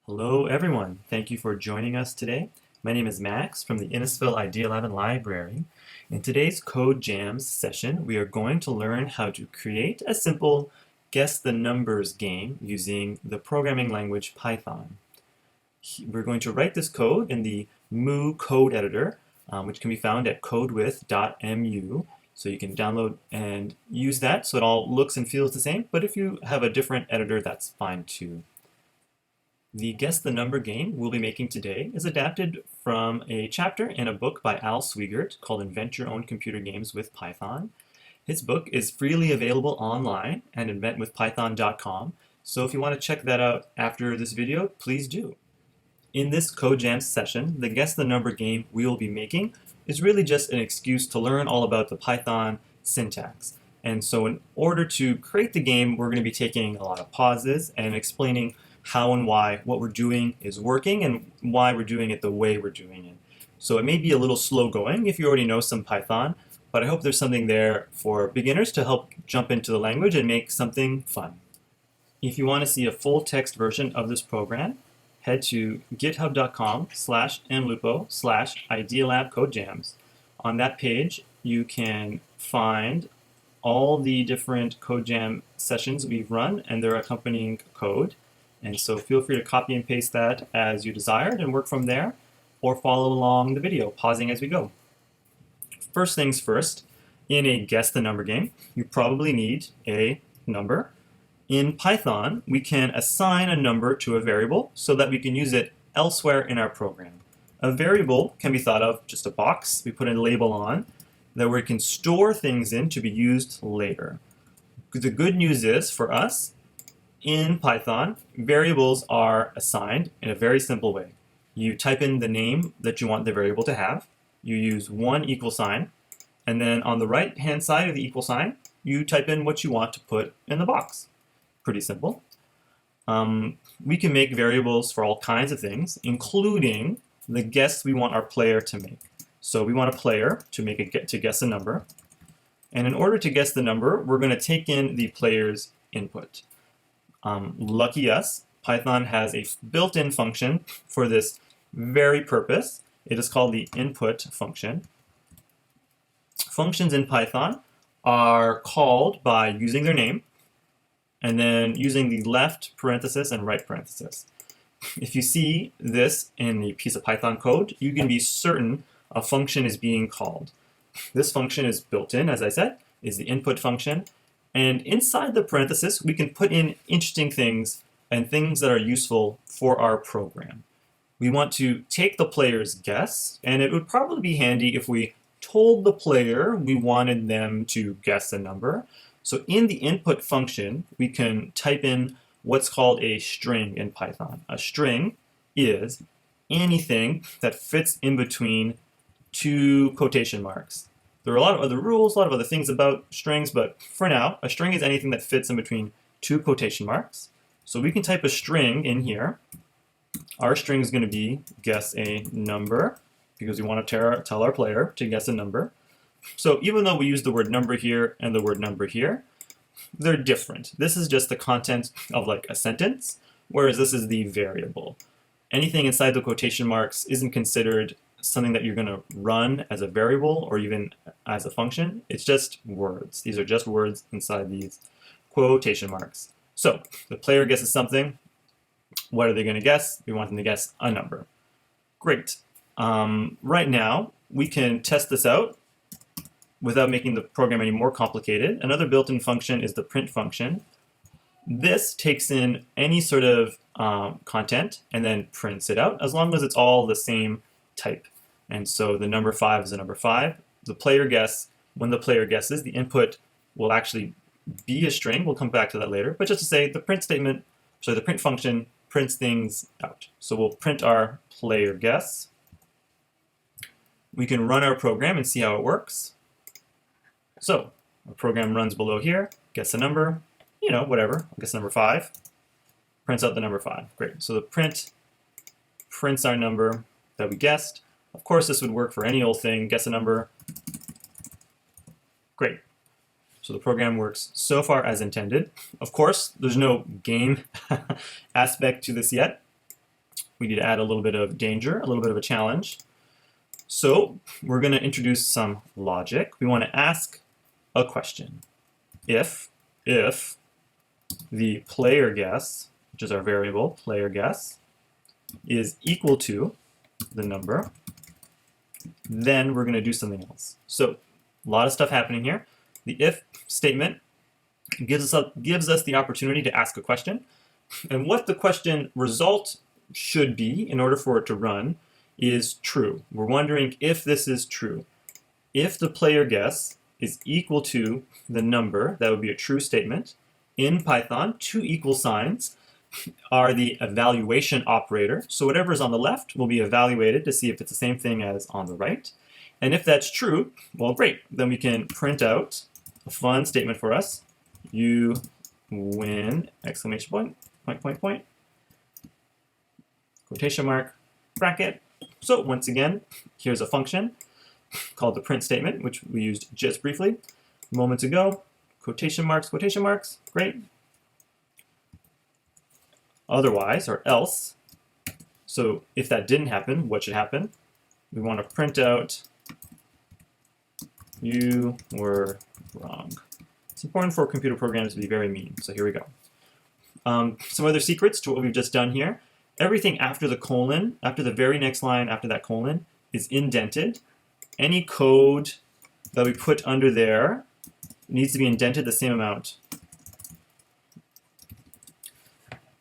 Hello everyone, thank you for joining us today. My name is Max from the Innisfil Idea Lab and Library. In today's Code Jams session, we are going to learn how to create a simple guess the numbers game using the programming language Python. We're going to write this code in the Mu code editor, which can be found at codewith.mu. So you can download and use that so it all looks and feels the same, but if you have a different editor, that's fine too. The Guess the Number game we'll be making today is adapted from a chapter in a book by Al Swigert called Invent Your Own Computer Games with Python. His book is freely available online at inventwithpython.com, so if you want to check that out after this video, please do. In this Code Jams session, the Guess the Number game we will be making is really just an excuse to learn all about the Python syntax. And so in order to create the game, we're going to be taking a lot of pauses and explaining how and why what we're doing is working and why we're doing it the way we're doing it. So it may be a little slow going if you already know some Python, but I hope there's something there for beginners to help jump into the language and make something fun. If you want to see a full text version of this program, head to github.com/mlupo/idealabcodejams. On that page, you can find all the different code jam sessions we've run and their accompanying code. And so feel free to copy and paste that as you desired and work from there, or follow along the video, pausing as we go. First things first, in a guess the number game, you probably need a number. In Python, we can assign a number to a variable so that we can use it elsewhere in our program. A variable can be thought of just a box we put a label on that we can store things in to be used later. The good news is for us, in Python, variables are assigned in a very simple way. You type in the name that you want the variable to have, you use one equal sign, and then on the right-hand side of the equal sign, you type in what you want to put in the box. Pretty simple. We can make variables for all kinds of things, including the guess we want our player to make. So we want a player to guess a number, and in order to guess the number, we're going to take in the player's input. Lucky us, Python has a built-in function for this very purpose. It is called the input function. Functions in Python are called by using their name and then using the left parenthesis and right parenthesis. If you see this in the piece of Python code, you can be certain a function is being called. This function is built in, as I said, is the input function. And inside the parenthesis, we can put in interesting things and things that are useful for our program. We want to take the player's guess, and it would probably be handy if we told the player we wanted them to guess a number. So in the input function, we can type in what's called a string in Python. A string is anything that fits in between two quotation marks. There are a lot of other rules, a lot of other things about strings, but for now, a string is anything that fits in between two quotation marks. So we can type a string in here. Our string is going to be guess a number, because we want to tell our player to guess a number. So even though we use the word number here and the word number here, they're different. This is just the content of like a sentence, whereas this is the variable. Anything inside the quotation marks isn't considered something that you're going to run as a variable or even as a function. It's just words. These are just words inside these quotation marks. So the player guesses something. What are they going to guess? We want them to guess a number. Great. Right now, we can test this out without making the program any more complicated. Another built-in function is the print function. This takes in any sort of content and then prints it out as long as it's all the same type. And so the number 5 is the number 5. The player guess, when the player guesses, the input will actually be a string. We'll come back to that later. But just to say, the print function prints things out. So we'll print our player guess. We can run our program and see how it works. So our program runs below here, guess a number, whatever, I'll guess number 5, prints out the number 5. Great. So the print prints our number that we guessed. Of course, this would work for any old thing, guess a number. Great. So the program works so far as intended. Of course, there's no game aspect to this yet. We need to add a little bit of danger, a little bit of a challenge. So we're going to introduce some logic. We want to ask a question. If the player guess, which is our variable, player guess, is equal to the number, then we're going to do something else. So a lot of stuff happening here. The if statement gives us the opportunity to ask a question. And what the question result should be in order for it to run is true. We're wondering if this is true. If the player guess is equal to the number, that would be a true statement. In Python, two equal signs are the evaluation operator. So whatever is on the left will be evaluated to see if it's the same thing as on the right. And if that's true, well, great. Then we can print out a fun statement for us. You win, exclamation point, point, quotation mark, bracket. So once again, here's a function called the print statement, which we used just briefly moments ago. Quotation marks, great. Otherwise, or else, so if that didn't happen, what should happen? We want to print out, you were wrong. It's important for computer programs to be very mean, so here we go. Some other secrets to what we've just done here. Everything after the colon, after the very next line after that colon, is indented. Any code that we put under there needs to be indented the same amount.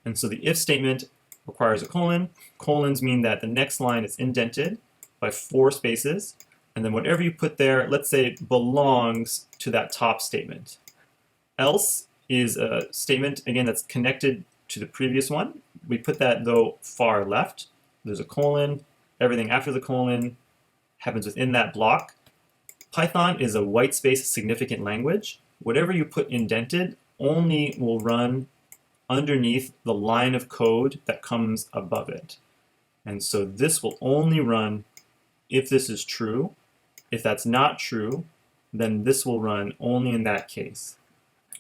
And so the if statement requires a colon. Colons mean that the next line is indented by 4 spaces. And then whatever you put there, let's say it belongs to that top statement. Else is a statement, again, that's connected to the previous one. We put that, though, far left. There's a colon. Everything after the colon happens within that block. Python is a white space significant language. Whatever you put indented only will run underneath the line of code that comes above it. And so this will only run if this is true. If that's not true, then this will run only in that case.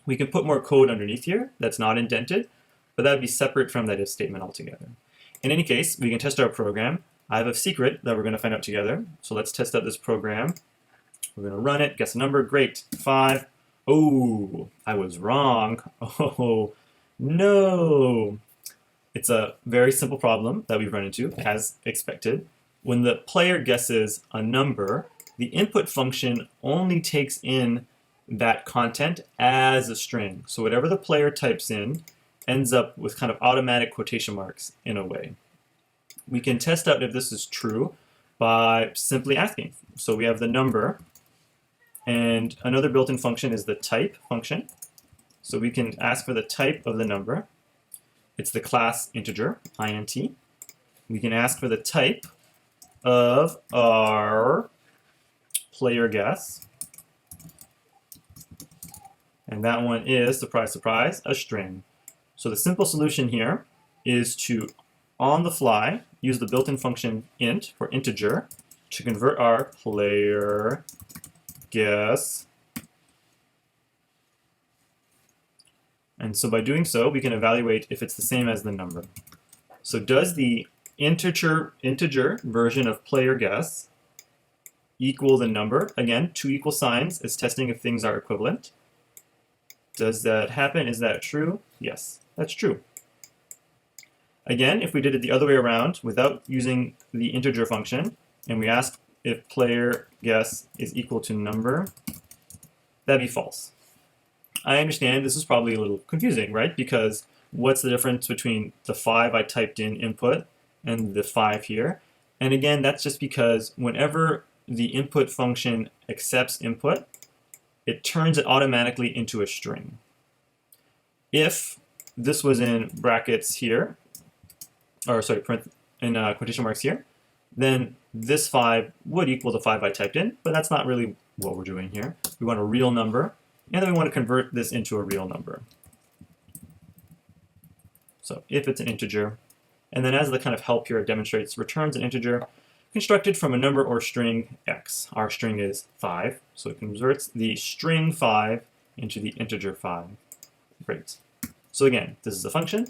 We can put more code underneath here that's not indented, but that would be separate from that if statement altogether. In any case, we can test our program. I have a secret that we're going to find out together. So let's test out this program. We're going to run it, guess a number, great, 5. Oh, I was wrong. Oh, no. It's a very simple problem that we've run into, as expected. When the player guesses a number, the input function only takes in that content as a string. So whatever the player types in ends up with kind of automatic quotation marks in a way. We can test out if this is true by simply asking. So we have the number, and another built-in function is the type function. So we can ask for the type of the number. It's the class integer, int. We can ask for the type of our player guess. And that one is, surprise, surprise, a string. So the simple solution here is to, on the fly, use the built-in function int for integer to convert our player guess. And so by doing so, we can evaluate if it's the same as the number. So does the integer version of player guess equal the number? Again, 2 equal signs is testing if things are equivalent. Does that happen? Is that true? Yes, that's true. Again, if we did it the other way around without using the integer function, and we asked if player guess is equal to number, that'd be false. I understand this is probably a little confusing, right? Because what's the difference between the 5 I typed in input and the 5 here? And again, that's just because whenever the input function accepts input, it turns it automatically into a string. If this was in brackets here, or sorry, print in quotation marks here, then this 5 would equal the 5 I typed in, but that's not really what we're doing here. We want a real number, and then we want to convert this into a real number. So if it's an integer, and then as the kind of help here it demonstrates, returns an integer constructed from a number or string x. Our string is 5, so it converts the string 5 into the integer 5. Great. So again, this is a function.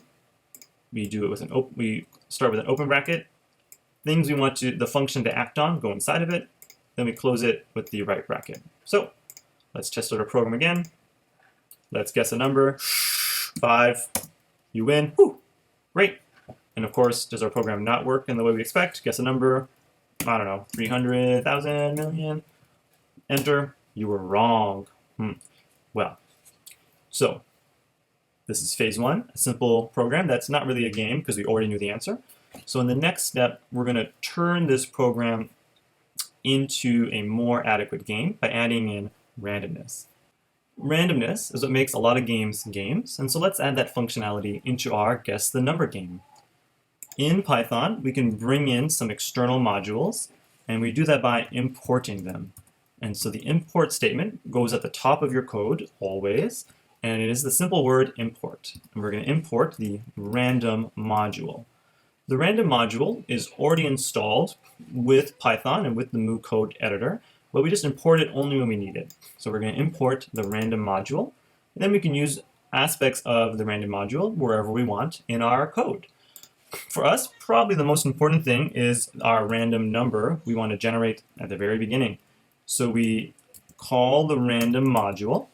we do it with we start with an open bracket. Things we want the function to act on go inside of it. Then we close it with the right bracket. So let's test out our program again. Let's guess a number. 5. You win. Whew. Great. And of course, does our program not work in the way we expect? Guess a number. I don't know, 300,000 million. Enter. You were wrong. Well, so this is phase 1, a simple program that's not really a game because we already knew the answer. So in the next step, we're going to turn this program into a more adequate game by adding in randomness. Randomness is what makes a lot of games games, and so let's add that functionality into our guess the number game. In Python, we can bring in some external modules, and we do that by importing them. And so the import statement goes at the top of your code always, and it is the simple word import. And we're going to import the random module. The random module is already installed with Python and with the Mu code editor, but we just import it only when we need it. So we're going to import the random module, and then we can use aspects of the random module wherever we want in our code. For us, probably the most important thing is our random number we want to generate at the very beginning. So we call the random module,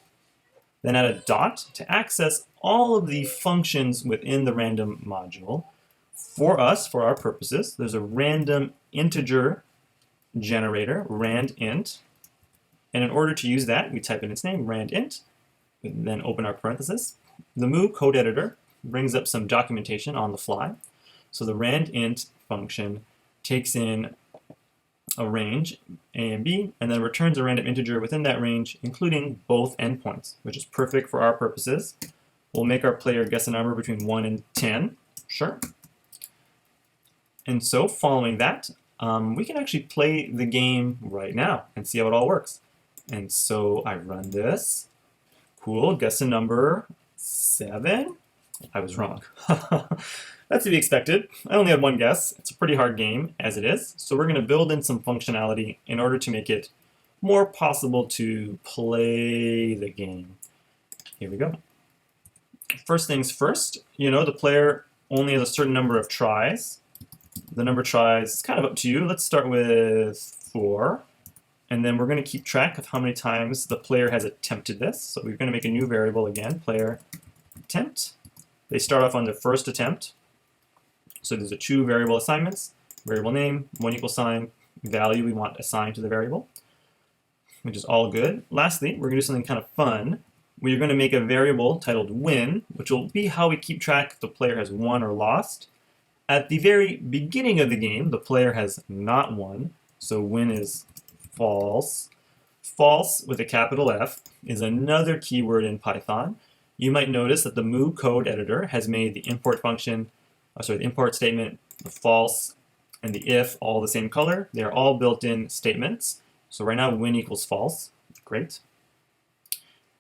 then add a dot to access all of the functions within the random module. For us, for our purposes, there's a random integer generator, randint. And in order to use that, we type in its name, randint, and then open our parenthesis. The Mu code editor brings up some documentation on the fly. So the randint function takes in a range, A and B, and then returns a random integer within that range, including both endpoints, which is perfect for our purposes. We'll make our player guess a number between 1 and 10. Sure. And so following that, we can actually play the game right now and see how it all works. And so I run this. Cool, guess a number 7. I was wrong. That's to be expected. I only had one guess. It's a pretty hard game as it is. So we're going to build in some functionality in order to make it more possible to play the game. Here we go. First things first, the player only has a certain number of tries. The number of tries is kind of up to you. Let's start with 4. And then we're going to keep track of how many times the player has attempted this. So we're going to make a new variable again, player attempt. They start off on the first attempt. So these are 2 variable assignments, variable name, 1 = sign, value we want assigned to the variable, which is all good. Lastly, we're going to do something kind of fun. We're going to make a variable titled win, which will be how we keep track if the player has won or lost. At the very beginning of the game, the player has not won, so win is false. False with a capital F is another keyword in Python. You might notice that the Mu code editor has made the import function, the import statement, the false, and the if all the same color. They're all built-in statements. So right now, win = false. Great.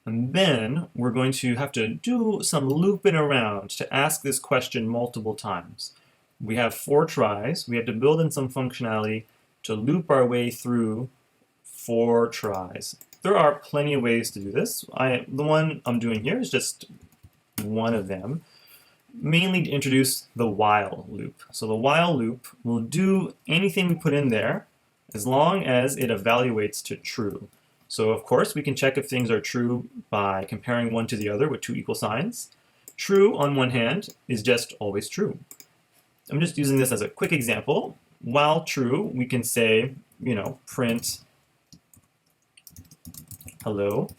And then we're going to have to do some looping around to ask this question multiple times. We have 4 tries. We have to build in some functionality to loop our way through 4 tries. There are plenty of ways to do this. The one I'm doing here is just one of them, mainly to introduce the while loop. So the while loop will do anything we put in there as long as it evaluates to true. So of course we can check if things are true by comparing one to the other with 2 equal signs. True on one hand is just always true. I'm just using this as a quick example. While true, we can say, print hello.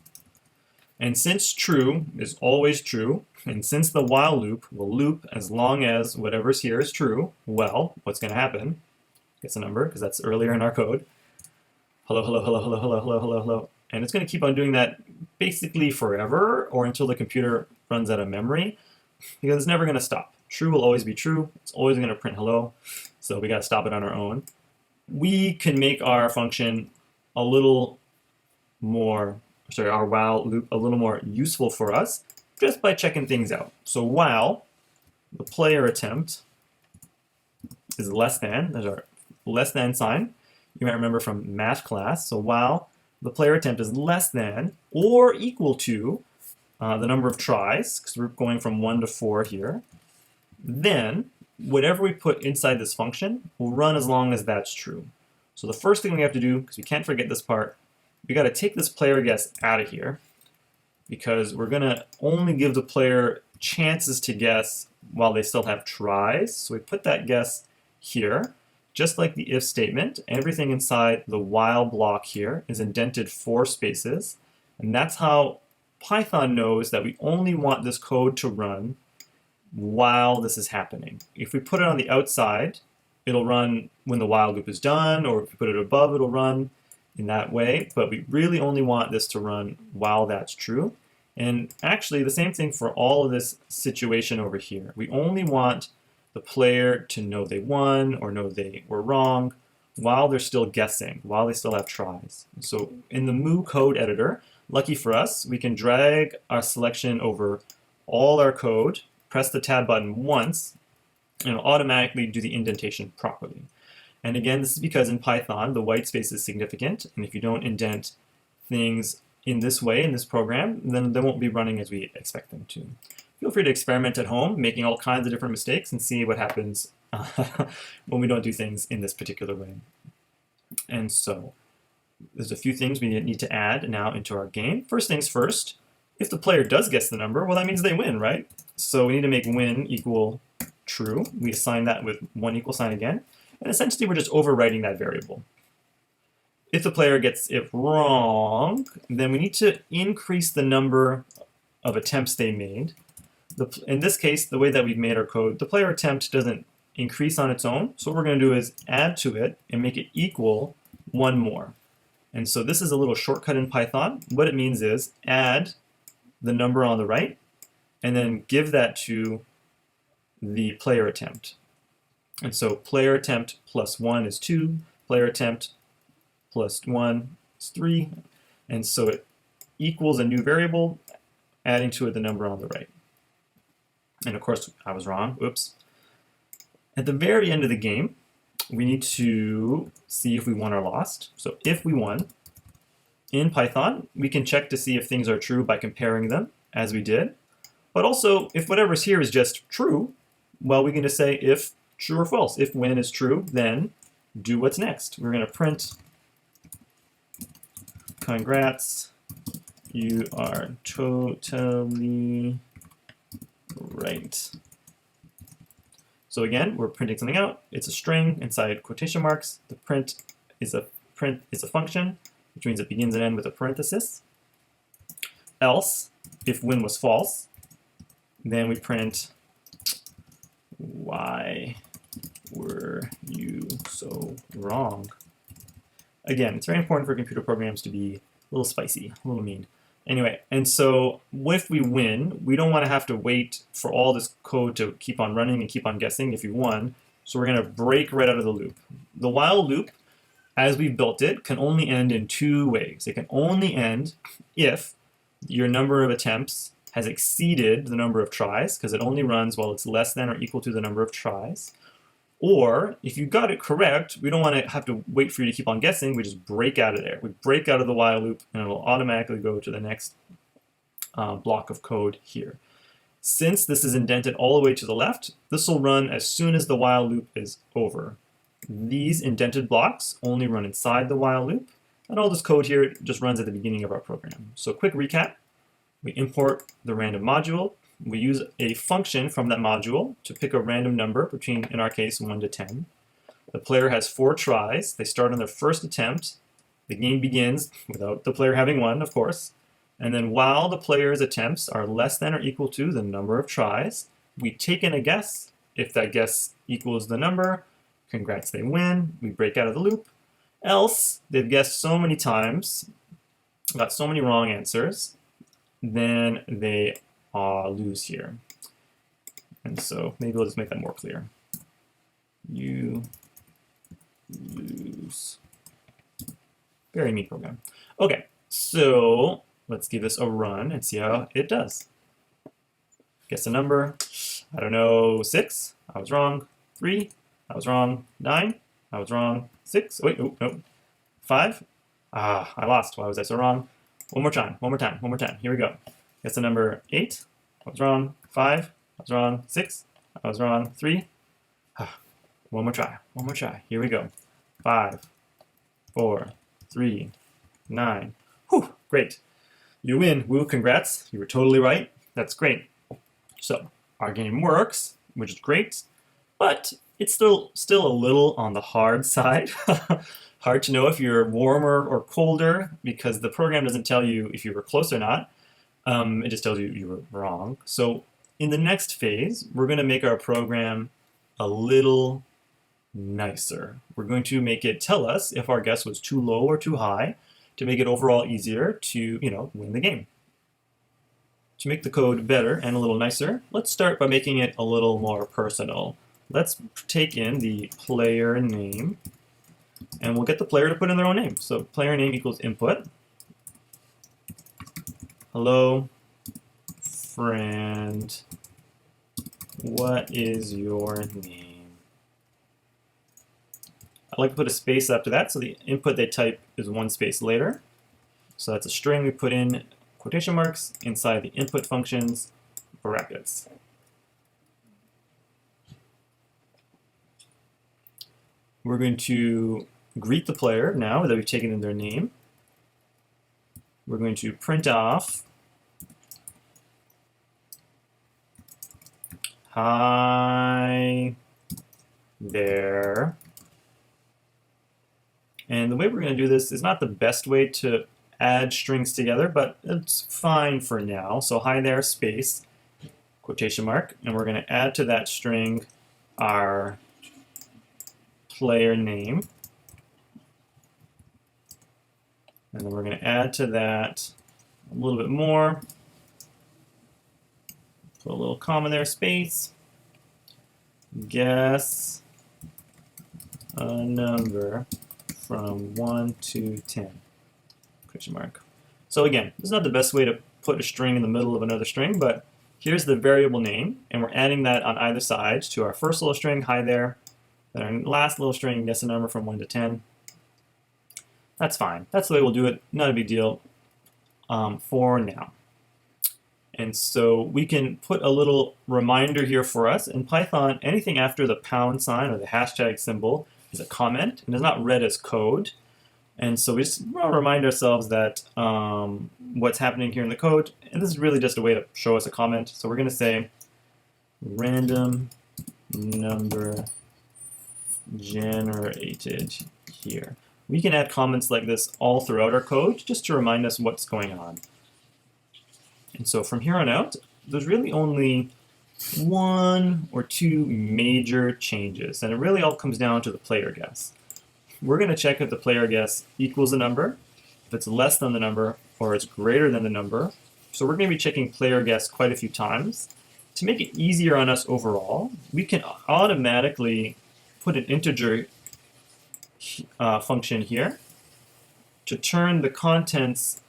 And since true is always true, and since the while loop will loop as long as whatever's here is true, well, what's going to happen? Guess a number, because that's earlier in our code. Hello, hello, hello, hello, hello, hello, hello, hello. And it's going to keep on doing that basically forever, or until the computer runs out of memory, because it's never going to stop. True will always be true. It's always going to print hello, so we got to stop it on our own. We can make our function a little more, our while loop a little more useful for us just by checking things out. So while the player attempt is less than, there's our less than sign. You might remember from math class. So while the player attempt is less than or equal to the number of tries, because we're going from 1 to 4 here, Then, whatever we put inside this function will run as long as that's true. So the first thing we have to do, because we can't forget this part, we got to take this player guess out of here, because we're going to only give the player chances to guess while they still have tries. So we put that guess here. Just like the if statement, everything inside the while block here is indented 4 spaces. And that's how Python knows that we only want this code to run while this is happening. If we put it on the outside, it'll run when the while loop is done, or if we put it above, it'll run in that way. But we really only want this to run while that's true. And actually, the same thing for all of this situation over here. We only want the player to know they won or know they were wrong while they're still guessing, while they still have tries. So in the Moo code editor, lucky for us, we can drag our selection over all our code, press the tab button once, and it'll automatically do the indentation properly. And again, this is because in Python, the white space is significant, and if you don't indent things in this way, in this program, then they won't be running as we expect them to. Feel free to experiment at home, making all kinds of different mistakes, and see what happens when we don't do things in this particular way. And so there's a few things we need to add now into our game. First things first, if the player does guess the number, well, that means they win, right? So we need to make win equal true. We assign that with one equal sign again. And essentially, we're just overwriting that variable. If the player gets it wrong, then we need to increase the number of attempts they made. In this case, the way that we've made our code, the player attempt doesn't increase on its own. So what we're going to do is add to it and make it equal one more. And so this is a little shortcut in Python. What it means is add the number on the right and then give that to the player attempt. And so player attempt plus 1 is 2, player attempt plus 1 is 3. And so it equals a new variable, adding to it the number on the right. And of course, I was wrong. Oops. At the very end of the game, we need to see if we won or lost. So if we won, in Python, we can check to see if things are true by comparing them, as we did. But also, if whatever's here is just true, well, we can just say if true or false. If win is true, then do what's next. We're going to print congrats, you are totally right. So again, we're printing something out. It's a string inside quotation marks. The print is a function, which means it begins and ends with a parenthesis. Else, if win was false, then we print why were you so wrong? Again, it's very important for computer programs to be a little spicy, a little mean. Anyway, and so if we win, we don't want to have to wait for all this code to keep on running and keep on guessing if you won. So we're going to break right out of the loop. The while loop, as we've built it, can only end in 2 ways. It can only end if your number of attempts has exceeded the number of tries, because it only runs while it's less than or equal to the number of tries. Or if you got it correct, we don't want to have to wait for you to keep on guessing. We just break out of there. We break out of the while loop, and it will automatically go to the next block of code here. Since this is indented all the way to the left, this will run as soon as the while loop is over. These indented blocks only run inside the while loop, and all this code here just runs at the beginning of our program. So quick recap. We import the random module. We use a function from that module to pick a random number between, in our case, 1 to 10. The player has 4 tries. They start on their first attempt. The game begins without the player having won, of course. And then while the player's attempts are less than or equal to the number of tries, we take in a guess. If that guess equals the number, congrats, they win. We break out of the loop. Else, they've guessed so many times, got so many wrong answers, then they lose here. And so maybe we'll just make that more clear. You lose. Very neat program. Okay, so let's give this a run and see how it does. Guess a number. I don't know, 6. I was wrong. 3. I was wrong. 9. I was wrong. 6. Wait, oh, no. 5. I lost. Why was I so wrong? One more time. Here we go. Guess the number 8. I was wrong. 5. I was wrong. 6. I I was wrong. 3. One more try. One more try. Here we go. 5, 4, 3, 9. Whew, great. You win. Woo, congrats. You were totally right. That's great. So our game works, which is great, but it's still a little on the hard side. Hard to know if you're warmer or colder because the program doesn't tell you if you were close or not. It just tells you you were wrong. So in the next phase, we're going to make our program a little nicer. We're going to make it tell us if our guess was too low or too high to make it overall easier to, win the game. To make the code better and a little nicer, let's start by making it a little more personal. Let's take in the player name, and we'll get the player to put in their own name. So player name equals input. Hello, friend. What is your name? I like to put a space after that, so the input they type is one space later. So that's a string we put in quotation marks inside the input functions brackets. We're going to greet the player now that we've taken in their name. We're going to print off hi there. And the way we're going to do this is not the best way to add strings together, but it's fine for now. So hi there, space, quotation mark, and we're going to add to that string our player name. And then we're going to add to that a little bit more. Put a little comma there, space. Guess a number from 1 to 10. Question mark. So again, this is not the best way to put a string in the middle of another string, but here's the variable name, and we're adding that on either side to our first little string, hi there, then our last little string, guess a number from 1 to 10. That's fine. That's the way we'll do it. Not a big deal for now. And so we can put a little reminder here for us. In Python, anything after the pound sign or the hashtag symbol is a comment and is not read as code. And so we just want to remind ourselves that what's happening here in the code, and this is really just a way to show us a comment. So we're going to say random number generated here. We can add comments like this all throughout our code just to remind us what's going on. And so from here on out, there's really only 1 or 2 major changes, and it really all comes down to the player guess. We're going to check if the player guess equals the number, if it's less than the number, or it's greater than the number. So we're going to be checking player guess quite a few times. To make it easier on us overall, we can automatically put an integer function here to turn the contents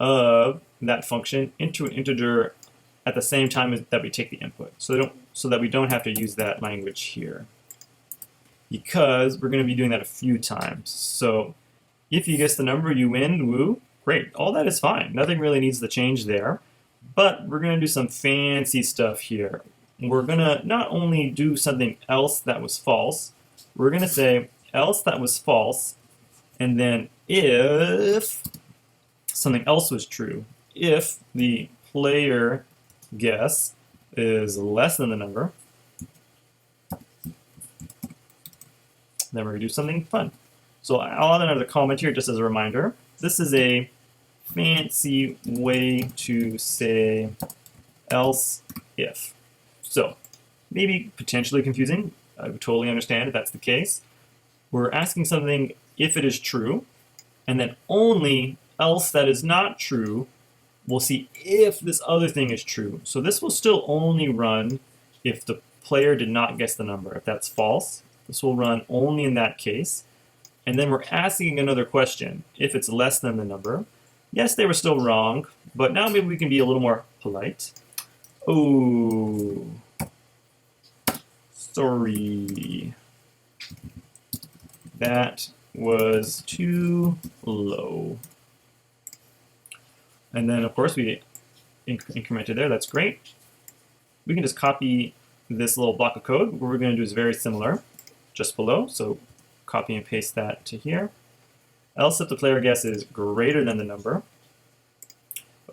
of that function into an integer at the same time as that we take the input, so that we don't have to use that language here, because we're going to be doing that a few times. So if you guess the number, you win, woo, great. All that is fine. Nothing really needs to change there, but we're going to do some fancy stuff here. We're going to not only do something else that was false, we're going to say else that was false, and then if something else was true, if the player guess is less than the number, then we're going to do something fun. So I'll add another comment here just as a reminder. This is a fancy way to say else if. So maybe potentially confusing. I would totally understand if that's the case. We're asking something if it is true, and then only else that is not true, we'll see if this other thing is true. So this will still only run if the player did not guess the number. If that's false, this will run only in that case. And then we're asking another question. If it's less than the number, yes, they were still wrong, but now maybe we can be a little more polite. Oh, sorry. That was too low. And then, of course, we incremented there. That's great. We can just copy this little block of code, what we're going to do is very similar, just below. So copy and paste that to here. Else if the player guess is greater than the number.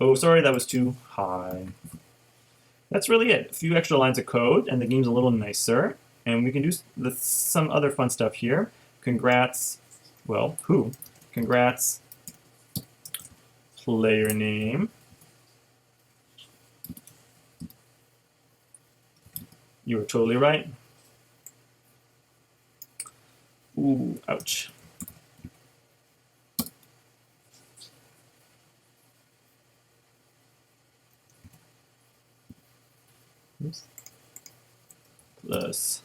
Oh, sorry, that was too high. That's really it. A few extra lines of code, and the game's a little nicer. And we can do some other fun stuff here. Congrats. Well, who? Congrats. Player name. You were totally right. Ooh, ouch. Oops. Plus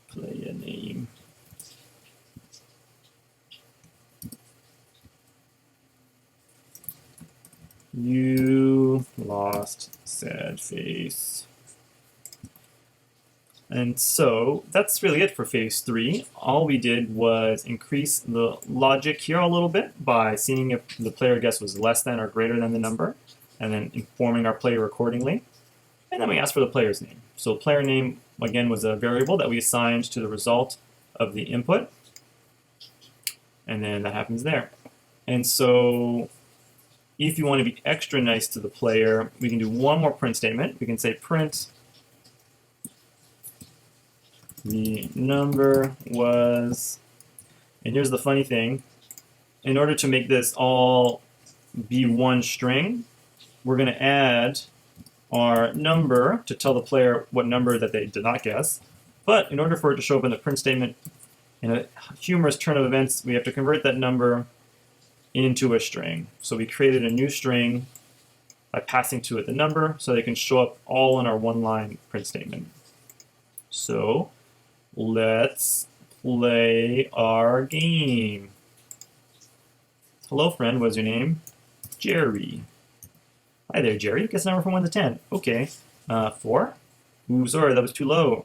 player name. You lost sad face. And so that's really it for phase 3. All we did was increase the logic here a little bit by seeing if the player guess was less than or greater than the number, and then informing our player accordingly. And then we asked for the player's name. So player name, again, was a variable that we assigned to the result of the input. And then that happens there. And so if you want to be extra nice to the player, we can do one more print statement. We can say print the number was, and here's the funny thing, in order to make this all be one string, we're going to add our number to tell the player what number that they did not guess. But in order for it to show up in the print statement, in a humorous turn of events, we have to convert that number into a string. So we created a new string by passing to it the number so they can show up all in our one-line print statement. So let's play our game. Hello, friend. What's your name? Jerry. Hi there, Jerry. Guess a number from 1 to 10. Okay. 4. Ooh, sorry, that was too low.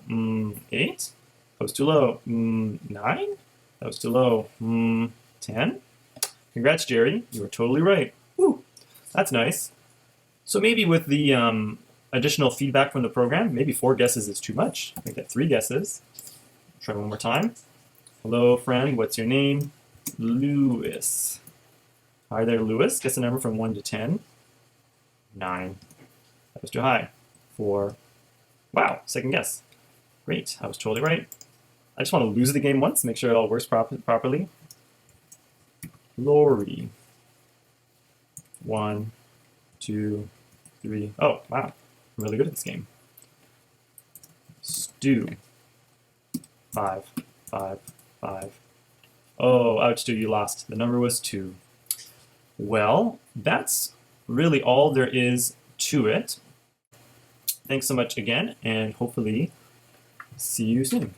8. That was too low. 9. That was too low. 10. Congrats, Jerry. You were totally right. Woo, that's nice. So maybe with the additional feedback from the program, maybe 4 guesses is too much. I think that 3 guesses. Try one more time. Hello, friend. What's your name? Louis. Hi there, Louis. Guess a number from 1 to 10. 9. That was too high. 4. Wow, second guess. Great, I was totally right. I just want to lose the game once, make sure it all works properly. Lori. 1, 2, 3. Oh, wow. I'm really good at this game. Stu. 5, 5, 5. Oh, ouch, Stu, you lost. The number was 2. Well, that's really all there is to it. Thanks so much again, and hopefully see you soon.